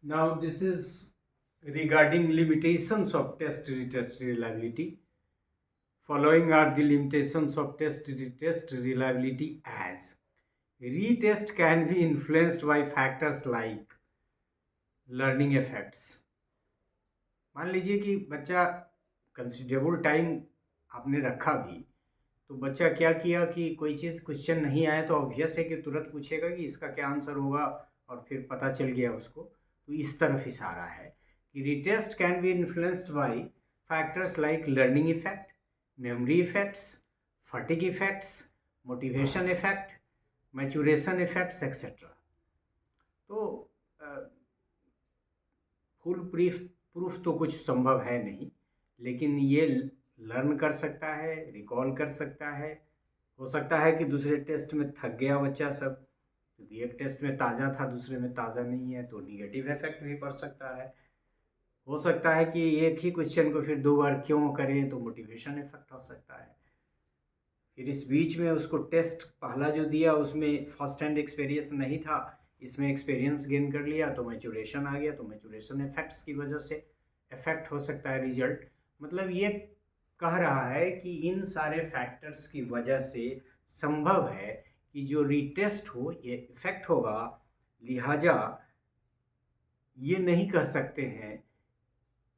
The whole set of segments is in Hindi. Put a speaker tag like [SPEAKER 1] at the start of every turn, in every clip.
[SPEAKER 1] Now, this is regarding limitations of test-retest reliability. Following are the limitations of test-retest reliability as retest can be influenced by factors like learning effects. मान लीजिए कि बच्चा कंसिडरेबल टाइम आपने रखा भी, तो बच्चा क्या किया कि कोई चीज़ क्वेश्चन नहीं आया तो ऑब्वियस है कि तुरंत पूछेगा कि इसका क्या आंसर होगा, और फिर पता चल गया उसको, तो इस तरफ इशारा है कि retest can be influenced by factors like learning effect, memory effects, fatigue effects, motivation effect, maturation effects etcetera. तो फुल प्रूफ तो कुछ संभव है नहीं, लेकिन ये लर्न कर सकता है, रिकॉल कर सकता है। हो सकता है कि दूसरे टेस्ट में थक गया बच्चा सब, क्योंकि एक टेस्ट में ताज़ा था दूसरे में ताज़ा नहीं है, तो निगेटिव इफेक्ट भी पड़ सकता है। हो सकता है कि एक ही क्वेश्चन को फिर दो बार क्यों करें, तो मोटिवेशन इफेक्ट हो सकता है। फिर इस बीच में उसको टेस्ट पहला जो दिया उसमें फर्स्ट हैंड एक्सपीरियंस नहीं था, इसमें एक्सपीरियंस गेन कर लिया तो मैचुरेशन आ गया, तो मैचुरेशन इफेक्ट्स की वजह से इफेक्ट हो सकता है रिजल्ट। मतलब ये कह रहा है कि इन सारे फैक्टर्स की वजह से संभव है कि जो रीटेस्ट हो ये इफेक्ट होगा। लिहाजा ये नहीं कह सकते हैं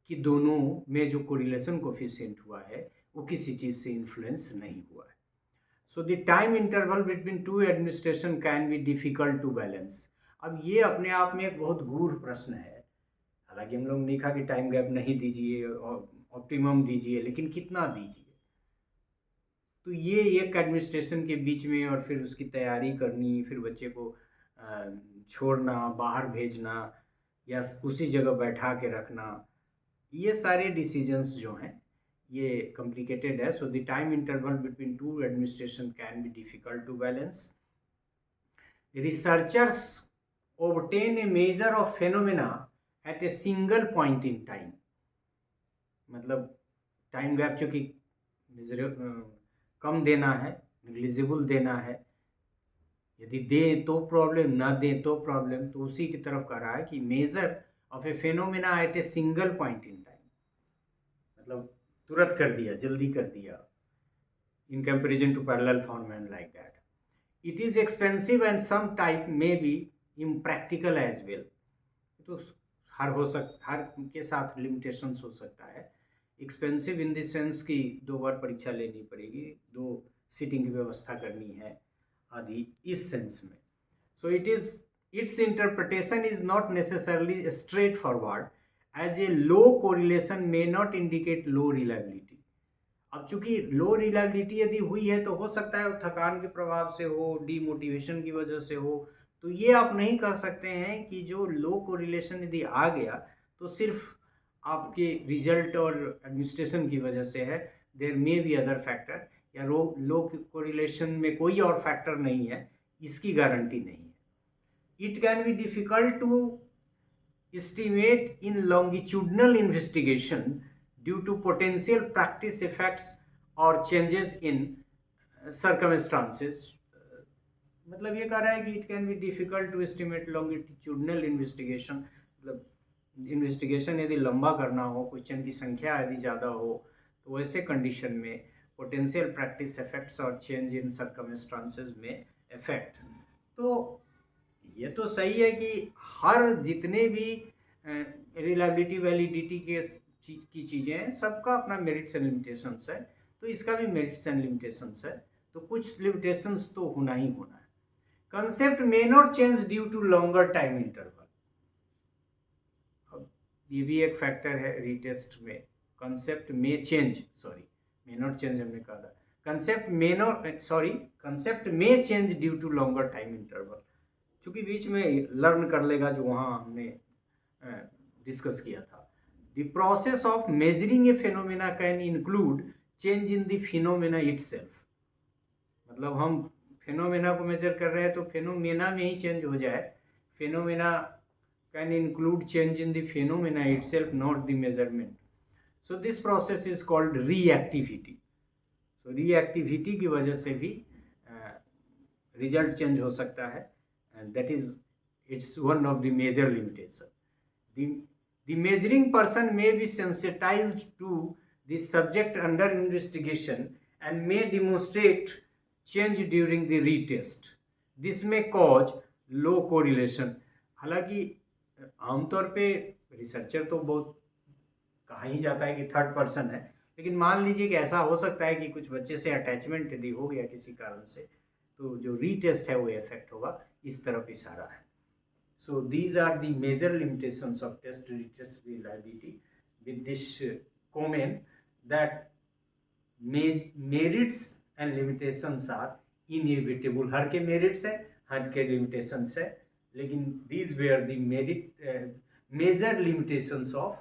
[SPEAKER 1] कि दोनों में जो कोरिलेशन कोफिशिएंट हुआ है वो किसी चीज़ से इन्फ्लुएंस नहीं हुआ है। So the time interval between two administration can be difficult to balance. अब ये अपने आप में एक बहुत गूढ़ प्रश्न है। हालांकि हम लोग ने लिखा कि टाइम गैप नहीं दीजिए और ऑप्टिमम दीजिए, लेकिन कितना दीजिए। तो ये एक एडमिनिस्ट्रेशन के बीच में, और फिर उसकी तैयारी करनी, फिर बच्चे को छोड़ना, बाहर भेजना, या उसी जगह बैठा के रखना, ये सारे डिसीजंस जो हैं ये कॉम्प्लिकेटेड है। So the time interval between two administration can be difficult to balance. Researchers obtain a measure of phenomena at a single point in time। मतलब टाइम गैप चूंकि कम देना है, निग्लिजिबल देना है, यदि दे तो प्रॉब्लम, ना दे तो प्रॉब्लम, तो उसी की तरफ कर रहा है कि major of a phenomena at a single point in time, मतलब तुरंत कर दिया, जल्दी कर दिया, in comparison to parallel phenomenon like that. It is expensive and some type may be impractical as well। तो हर के साथ लिमिटेशंस हो सकता है। एक्सपेंसिव इन द सेंस कि दो बार परीक्षा लेनी पड़ेगी, दो सीटिंग की व्यवस्था करनी है आदि, इस सेंस में। So its interpretation is not necessarily straightforward, as a low correlation may not indicate low reliability. अब चूंकि लो रिलायबिलिटी यदि हुई है तो हो सकता है थकान के प्रभाव से हो, डीमोटिवेशन की वजह से हो, तो ये आप नहीं कह सकते हैं कि जो लो कोरिलेशन यदि आ गया तो सिर्फ आपके रिजल्ट और एडमिनिस्ट्रेशन की वजह से है। There may be other factor, या लो कोरिलेशन में कोई और फैक्टर नहीं है, इसकी गारंटी नहीं है। It can be difficult to estimate in longitudinal investigation due to potential practice effects or changes in circumstances। मतलब ये कह रहा है कि it can be difficult to estimate longitudinal investigation, मतलब इन्वेस्टिगेशन यदि लंबा करना हो, क्वेश्चन की संख्या यदि ज़्यादा हो, तो वैसे कंडीशन में पोटेंशियल प्रैक्टिस इफेक्ट्स और चेंज इन सर्कमस्टांसेस में इफेक्ट। तो ये तो सही है कि हर जितने भी रिलायबिलिटी वैलिडिटी के की चीज़ें हैं, सबका अपना मेरिट्स एंड लिमिटेशंस है, तो इसका भी मेरिट्स एंड लिमिटेशंस है, तो कुछ लिमिटेशंस तो होना ही होना है। Concept may not change due to longer time interval. अब ये भी एक फैक्टर है रीटेस्ट में। Concept may change, sorry may not change हमने कहा था, concept may change due to longer time interval, चूंकि बीच में लर्न कर लेगा, जो वहाँ हमने डिस्कस किया था। The process of measuring A phenomena can include change in the phenomena itself. मतलब हम फेनोमेना को मेजर कर रहे हैं तो फेनोमेना में ही चेंज हो जाए। Phenomena can include change in the phenomena itself, not the measurement. So this process is called reactivity. तो रीएक्टिविटी की वजह से भी रिजल्ट चेंज हो सकता है, and that is it's one of the major limitation। the measuring person may be sensitized to the subject under investigation and may demonstrate change during the retest. This may cause low correlation. हालांकि आमतौर पे रिसर्चर तो बहुत कहा ही जाता है कि थर्ड पर्सन है, लेकिन मान लीजिए कि ऐसा हो सकता है कि कुछ बच्चे से अटैचमेंट यदि हो गया किसी कारण से, तो जो रीटेस्ट है वो इफेक्ट होगा, इस तरफ इशारा है. So these are the major limitations of test retest reliability with this comment that merits and limitations are inevitable. हर के merits है, हर के limitations है, लेकिन these were the major limitations of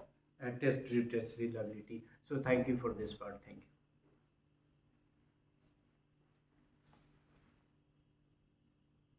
[SPEAKER 1] test retest reliability. So thank you for this part. Thank you.